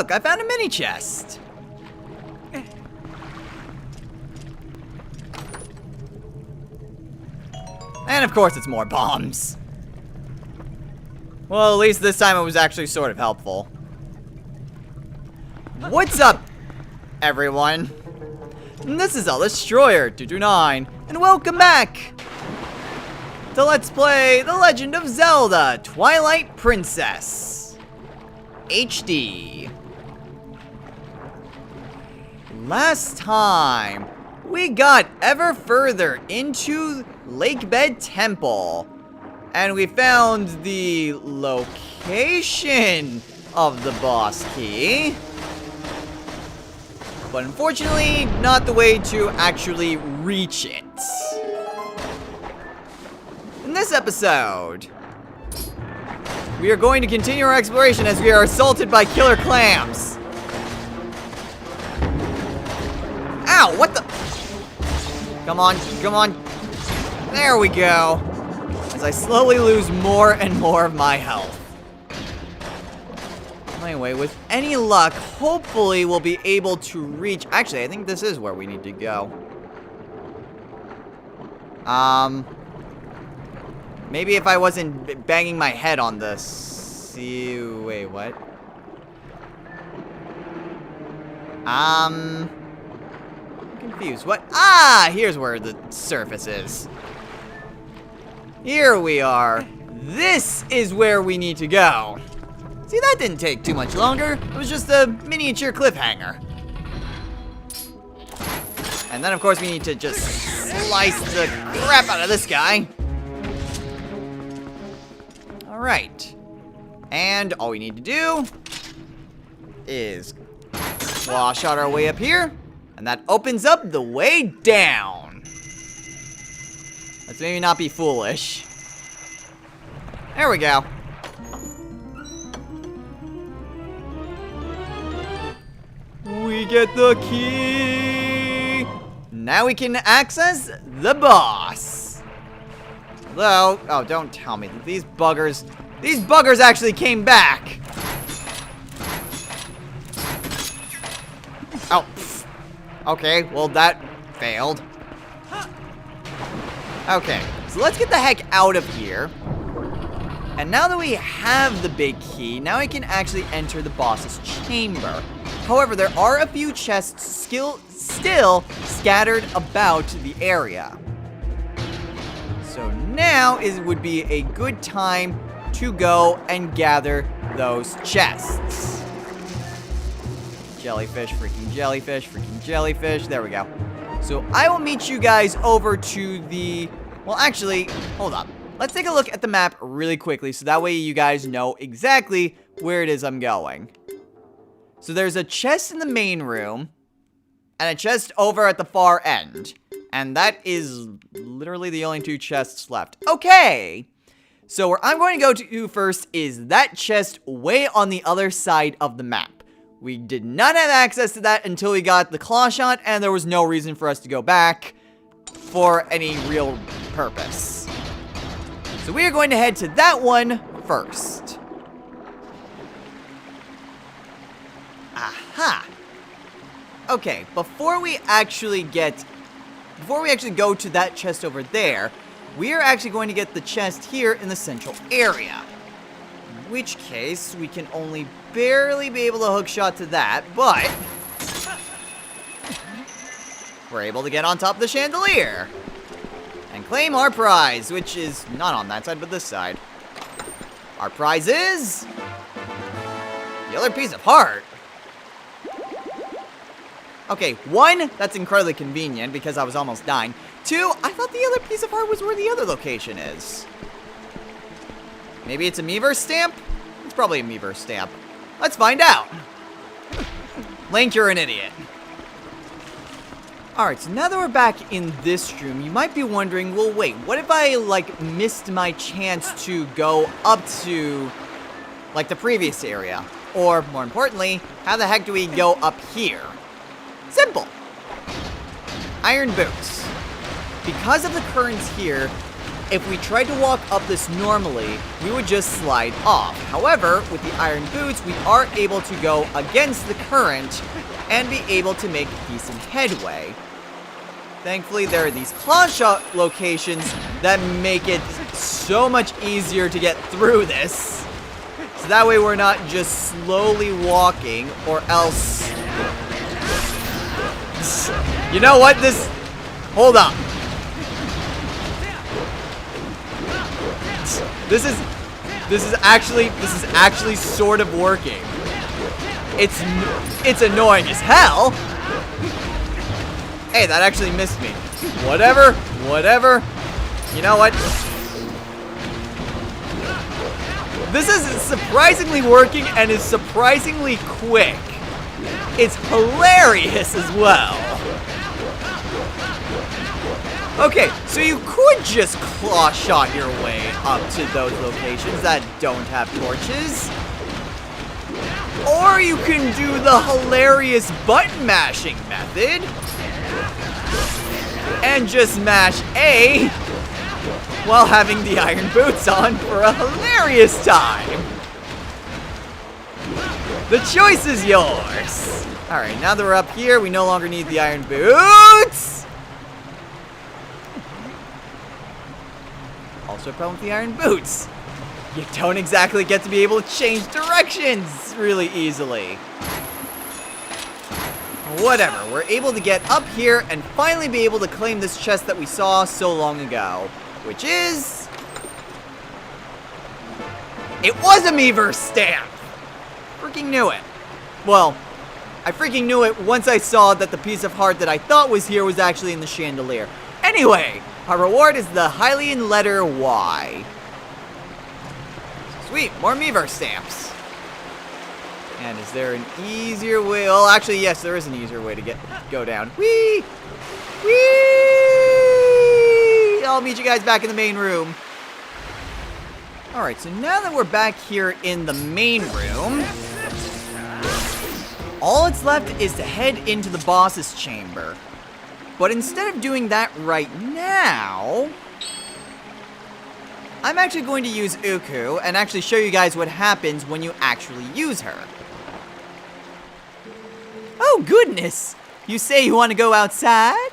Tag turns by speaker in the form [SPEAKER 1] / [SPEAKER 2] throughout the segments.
[SPEAKER 1] look, I found a mini chest. And of course it's more bombs. Well, at least this time it was actually sort of helpful. What's up, everyone? This is Zelda Destroyer 229, and welcome back to Let's Play The Legend of Zelda Twilight Princess HD. Last time, we got ever further into Lakebed Temple, and we found the location of the boss key. But unfortunately, not the way to actually reach it. In this episode, we are going to continue our exploration as we are assaulted by killer clams. Ow, what the? Come on, come on. There we go. As I slowly lose more and more of my health. Anyway, with any luck, hopefully we'll be able to reach... Actually, I think this is where we need to go. Maybe if I wasn't banging my head on this... Wait, what? I'm confused. What? Ah! Here's where the surface is. Here we are. This is where we need to go. See, that didn't take too much longer. It was just a miniature cliffhanger. And then, of course, we need to just slice the crap out of this guy. Alright. And all we need to do is claw shot our way up here. And that opens up the way down. Let's maybe not be foolish. There we go. We get the key. Now we can access the boss. Though, oh, don't tell me that these buggers actually came back. Oh, pff. Okay, well that failed. Okay, so let's get the heck out of here. And now that we have the big key, now I can actually enter the boss's chamber. However, there are a few chests still scattered about the area. So now would be a good time to go and gather those chests. Jellyfish, freaking jellyfish, freaking jellyfish. There we go. So I will meet you guys over to the... Well, actually, hold up. Let's take a look at the map really quickly so that way you guys know exactly where it is I'm going. So there's a chest in the main room and a chest over at the far end. And that is literally the only two chests left. Okay. So where I'm going to go to first is that chest way on the other side of the map. We did not have access to that until we got the claw shot, and there was no reason for us to go back for any real purpose. So we are going to head to that one first. Aha. Okay, before we actually go to that chest over there, we are actually going to get the chest here in the central area. In which case, we can only barely be able to hookshot to that, but we're able to get on top of the chandelier and claim our prize, which is not on that side, but this side. Our prize is the other piece of heart. Okay, one, that's incredibly convenient because I was almost dying. Two, I thought the other piece of heart was where the other location is. Maybe it's a Miiverse stamp? It's probably a Miiverse stamp. Let's find out. Link, you're an idiot. Alright, so now that we're back in this room, you might be wondering, well, wait, what if I, missed my chance to go up to, the previous area? Or, more importantly, how the heck do we go up here? Simple. Iron boots. Because of the currents here, if we tried to walk up this normally, we would just slide off. However, with the iron boots, we are able to go against the current and be able to make decent headway. Thankfully, there are these claw shot locations that make it so much easier to get through this. So that way we're not just slowly walking, or else... You know what? Hold up. This is actually sort of working. It's annoying as hell. Hey, that actually missed me. Whatever. You know what? This is surprisingly working and is surprisingly quick. It's hilarious as well. Okay, so you could just claw shot your way up to those locations that don't have torches. Or you can do the hilarious button mashing method and just mash A while having the iron boots on for a hilarious time. The choice is yours. Alright, now that we're up here, we no longer need the iron boots. Also a problem with the iron boots. You don't exactly get to be able to change directions really easily. Whatever, we're able to get up here and finally be able to claim this chest that we saw so long ago. Which is... It was a Meaver stamp! Freaking knew it. Well, I freaking knew it once I saw that the piece of heart that I thought was here was actually in the chandelier. Anyway, our reward is the Hylian letter Y. Sweet, more Meaver stamps. And is there an easier way? Well, actually, yes, there is an easier way to go down. Whee! Whee! I'll meet you guys back in the main room. Alright, so now that we're back here in the main room, all that's left is to head into the boss's chamber. But instead of doing that right now, I'm actually going to use Uku and actually show you guys what happens when you actually use her. Oh, goodness! You say you want to go outside?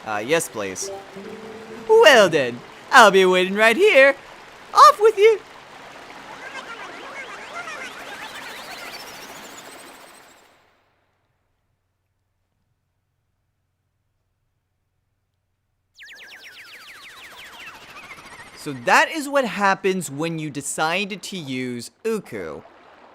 [SPEAKER 1] Yes, please. Well then, I'll be waiting right here. Off with you! So that is what happens when you decide to use Uku,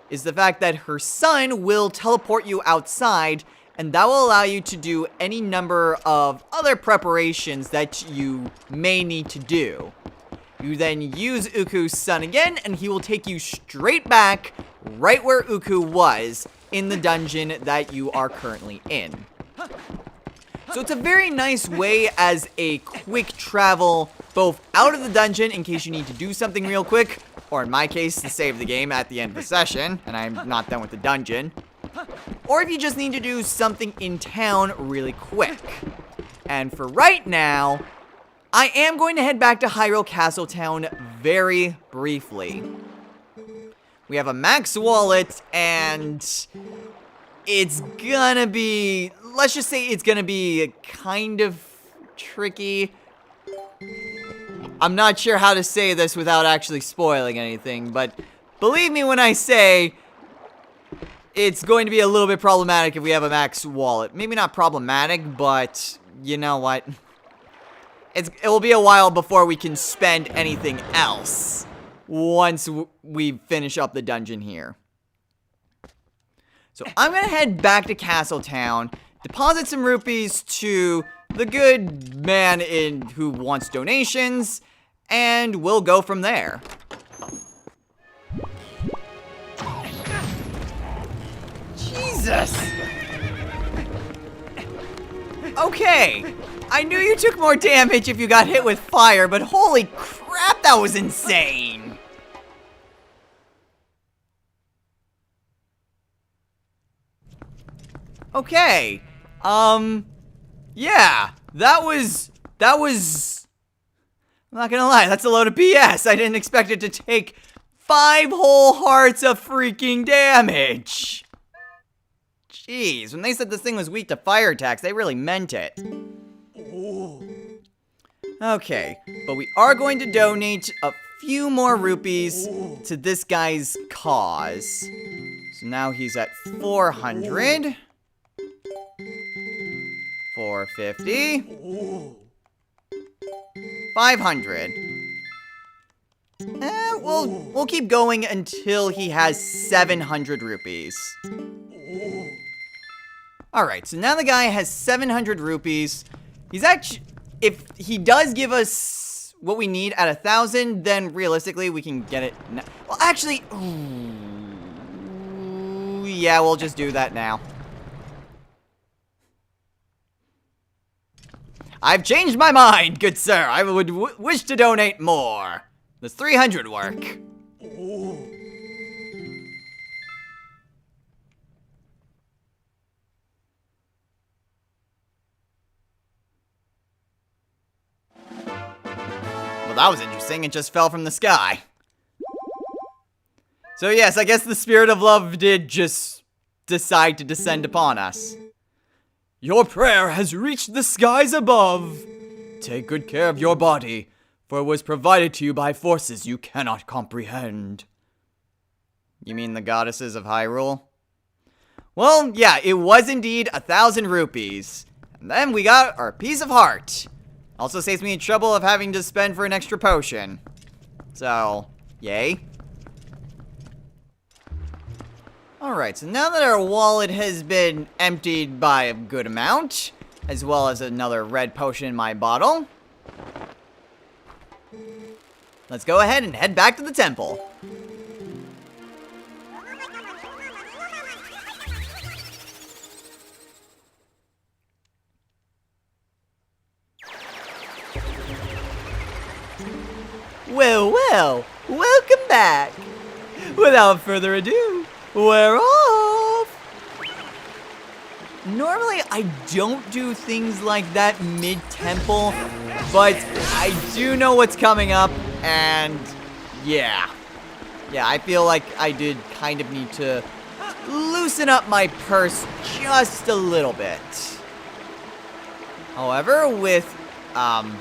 [SPEAKER 1] is the fact that her son will teleport you outside, and that will allow you to do any number of other preparations that you may need to do. You then use Uku's son again, and he will take you straight back right where Uku was in the dungeon that you are currently in. So it's a very nice way as a quick travel, both out of the dungeon in case you need to do something real quick, or in my case, to save the game at the end of the session, and I'm not done with the dungeon. Or if you just need to do something in town really quick. And for right now, I am going to head back to Hyrule Castletown very briefly. We have a max wallet, and it's gonna be, let's just say it's gonna be kind of tricky. I'm not sure how to say this without actually spoiling anything, but believe me when I say it's going to be a little bit problematic if we have a max wallet. Maybe not problematic, but you know what? It will be a while before we can spend anything else once we finish up the dungeon here. So I'm going to head back to Castletown, deposit some rupees to the good man who wants donations, and we'll go from there. Jesus! Okay, I knew you took more damage if you got hit with fire, but holy crap, that was insane! Okay, yeah, that was I'm not gonna lie, that's a load of BS. I didn't expect it to take 5 whole hearts of freaking damage. Jeez, when they said this thing was weak to fire attacks, they really meant it. Okay, but we are going to donate a few more rupees to this guy's cause. So now he's at 400. 450. 500. We'll keep going until he has 700 rupees. Alright, so now the guy has 700 rupees. He's actually... If he does give us what we need at 1,000, then realistically we can get it now. Well, actually... Ooh, yeah, we'll just do that now. I've changed my mind, good sir. I would wish to donate more. Does 300 work? Well, that was interesting. It just fell from the sky. So yes, I guess the spirit of love did just decide to descend upon us. Your prayer has reached the skies above. Take good care of your body, for it was provided to you by forces you cannot comprehend. You mean the goddesses of Hyrule? Well, yeah, it was indeed 1,000 rupees. And then we got our piece of heart. Also saves me in trouble of having to spend for an extra potion. So, yay. Alright, so now that our wallet has been emptied by a good amount, as well as another red potion in my bottle, let's go ahead and head back to the temple. Well, well, welcome back. Without further ado, we're off! Normally, I don't do things like that mid-temple, but I do know what's coming up, and yeah. Yeah, I feel like I did kind of need to loosen up my purse just a little bit. However, with, I'm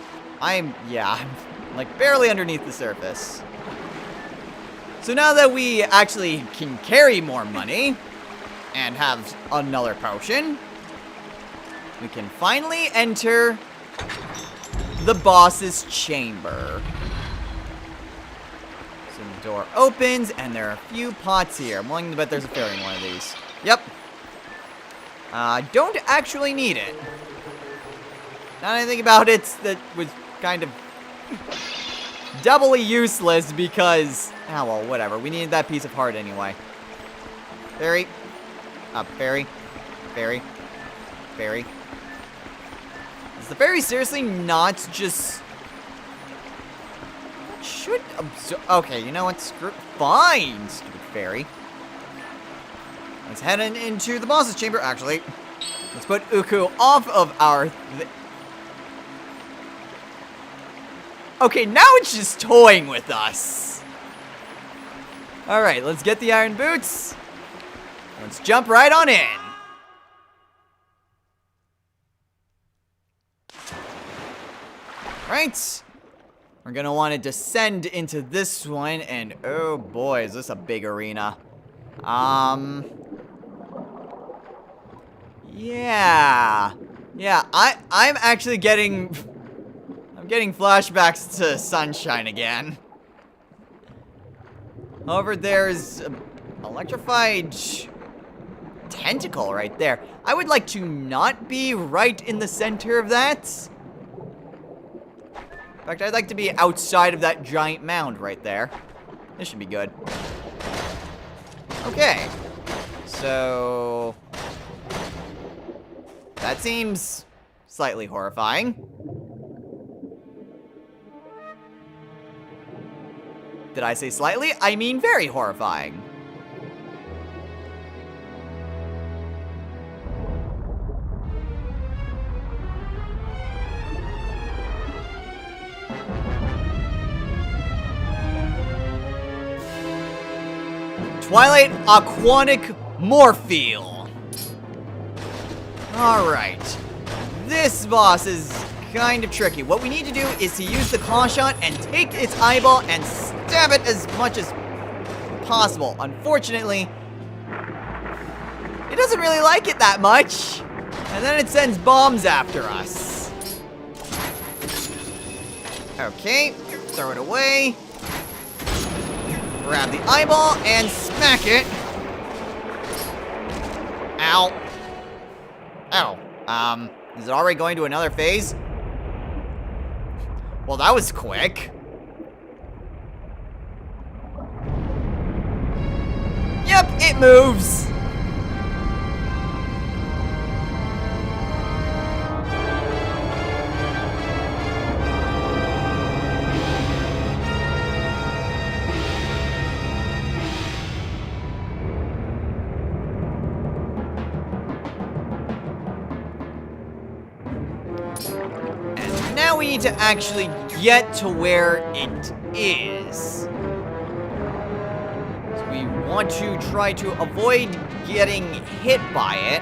[SPEAKER 1] like barely underneath the surface. So now that we actually can carry more money and have another potion, we can finally enter the boss's chamber. So the door opens and there are a few pots here. I'm willing to bet there's a fairy in one of these. Yep. Don't actually need it. Now that I think about it, that was kind of doubly useless because, oh well, whatever. We needed that piece of heart anyway. Fairy. Fairy. Fairy. Fairy. Is the fairy seriously not just... Should... Okay, you know what? Screw... Fine, stupid fairy. Let's head into the boss's chamber. Actually, let's put Uku off of our... Okay, now it's just toying with us. Alright, let's get the iron boots. Let's jump right on in. Right. We're gonna want to descend into this one, and oh boy, is this a big arena. Yeah. Yeah, I'm actually getting... getting flashbacks to Sunshine again. However, there's an electrified tentacle right there. I would like to not be right in the center of that. In fact, I'd like to be outside of that giant mound right there. This should be good. Okay. So... that seems slightly horrifying. Did I say slightly? I mean very horrifying. Twilight Aquatic Morpheel. Alright. This boss is kind of tricky. What we need to do is to use the claw shot and take its eyeball and stab it as much as possible. Unfortunately, it doesn't really like it that much. And then it sends bombs after us. Okay, throw it away. Grab the eyeball and smack it. Ow. Oh, is it already going to another phase? Well, that was quick. Yep, it moves. And now we need to actually get to where it is. We want to try to avoid getting hit by it.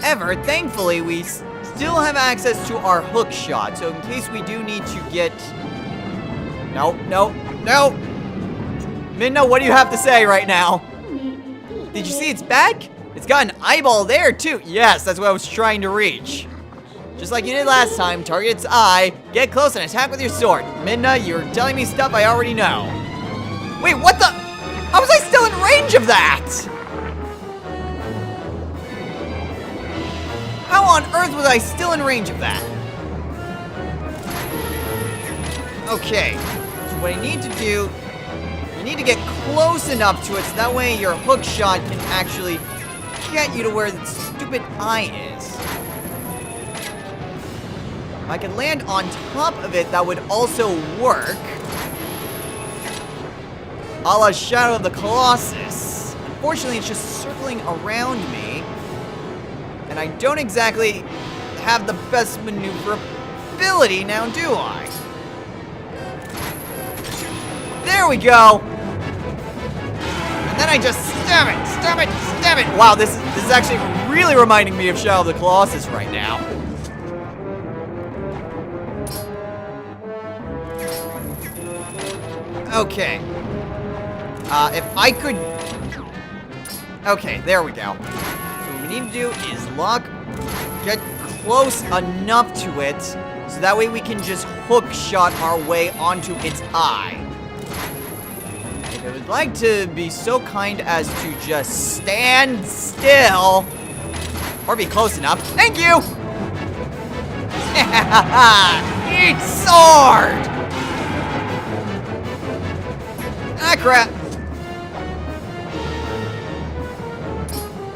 [SPEAKER 1] However, thankfully, we still have access to our hook shot. So in case we do need to get... No. Minna, what do you have to say right now? Did you see its back? It's got an eyeball there, too. Yes, that's what I was trying to reach. Just like you did last time, target its eye, get close and attack with your sword. Minna, you're telling me stuff I already know. Wait, what the... How was I still in range of that? How on earth was I still in range of that? Okay, so what I need to do, you need to get close enough to it so that way your hook shot can actually get you to where the stupid eye is. If I can land on top of it, that would also work. A la Shadow of the Colossus. Unfortunately, it's just circling around me. And I don't exactly have the best maneuverability now, do I? There we go! And then I just stab it! Wow, this is actually really reminding me of Shadow of the Colossus right now. Okay. If I could... Okay, there we go. So what we need to do is get close enough to it, so that way we can just hook shot our way onto its eye. If I would like to be so kind as to just stand still, or be close enough. Thank you! Eat sword! Ah, crap.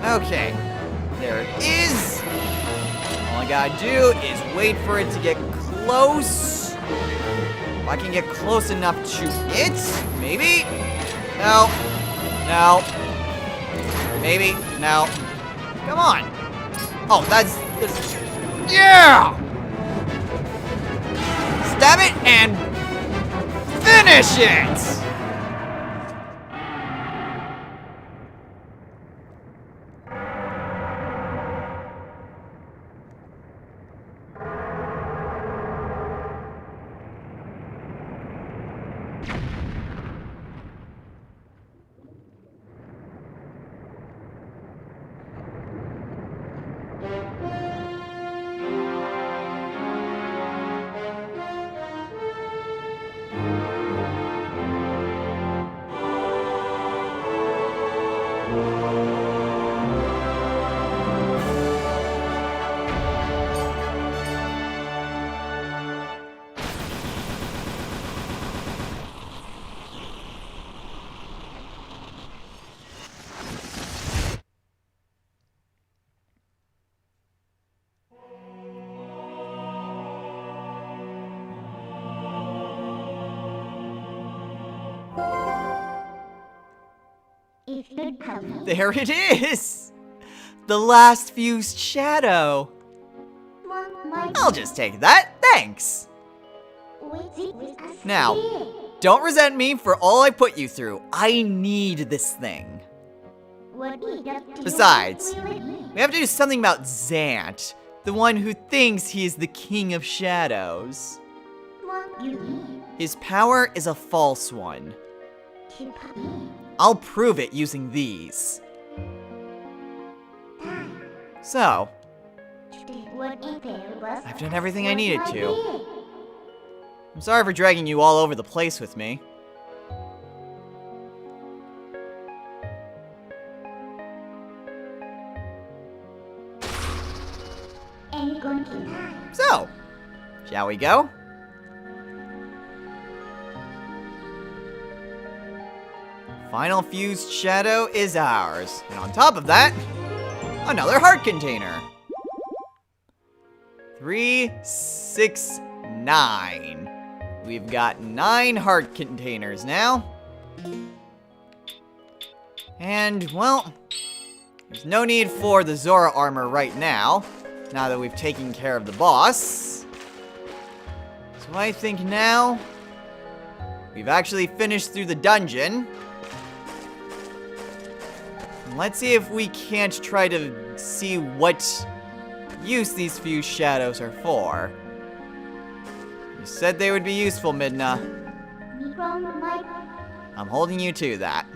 [SPEAKER 1] Okay, there it is. All I gotta do is wait for it to get close. If I can get close enough to it, maybe? No. Maybe? No. Come on. Oh, that's yeah! Stab it and finish it! There it is! The last fused shadow. I'll just take that, thanks. Now, don't resent me for all I put you through. I need this thing. Besides, we have to do something about Zant, the one who thinks he is the King of Shadows. His power is a false one. I'll prove it using these. So, I've done everything I needed to. I'm sorry for dragging you all over the place with me. So, shall we go? Final fused shadow is ours. And on top of that, another heart container. 3, 6, 9. We've got 9 heart containers now. And, well, there's no need for the Zora armor right now that we've taken care of the boss. So I think now we've actually finished through the dungeon. Let's see if we can't try to see what use these fused shadows are for. You said they would be useful, Midna. I'm holding you to that.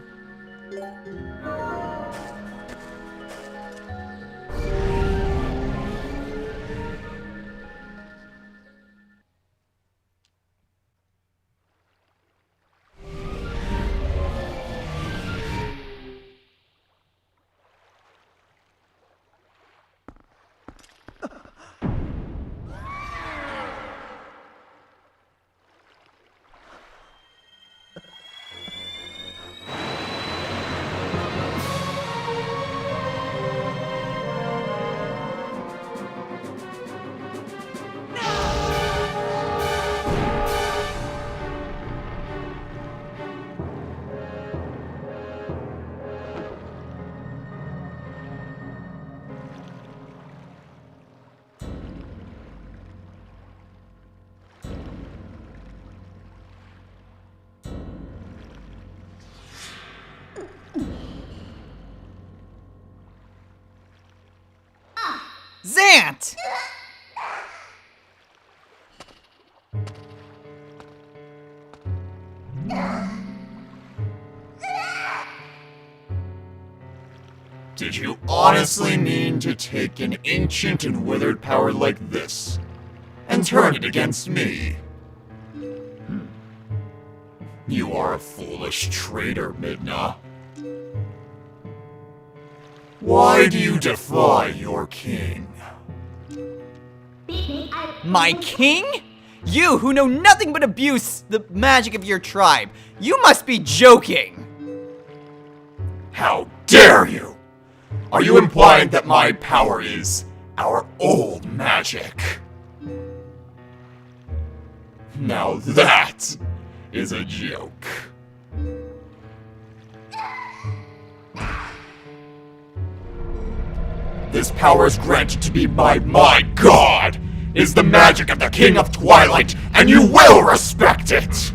[SPEAKER 1] Zant!
[SPEAKER 2] Did you honestly mean to take an ancient and withered power like this and turn it against me? You are a foolish traitor, Midna. Why do you defy your king?
[SPEAKER 1] My king? You, who know nothing but abuse the magic of your tribe. You must be joking.
[SPEAKER 2] How dare you! Are you implying that my power is our old magic? Now that is a joke. This power is granted to me by my god! It is the magic of the King of Twilight, and you will respect it!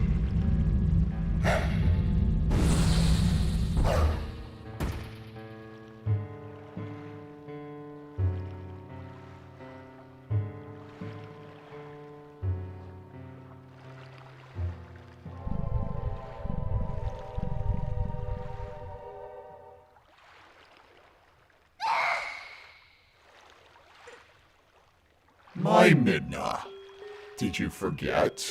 [SPEAKER 2] My Midna, did you forget?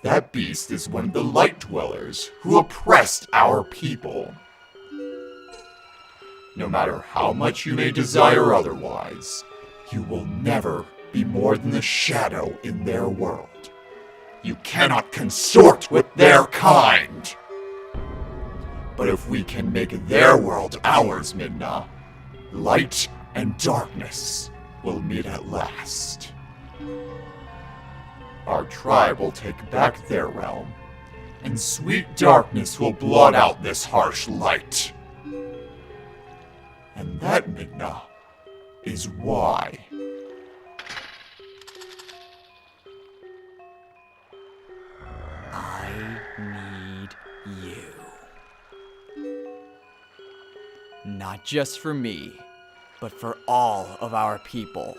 [SPEAKER 2] That beast is one of the Light Dwellers who oppressed our people. No matter how much you may desire otherwise, you will never be more than the shadow in their world. You cannot consort with their kind. But if we can make their world ours, Midna, light and darkness will meet at last. Our tribe will take back their realm, and sweet darkness will blot out this harsh light. And that, Midna, is why.
[SPEAKER 1] I need just for me, but for all of our people.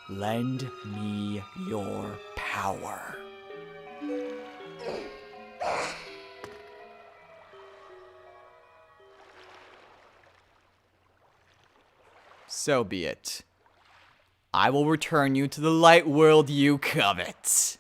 [SPEAKER 1] Lend me your power. So be it. I will return you to the light world you covet.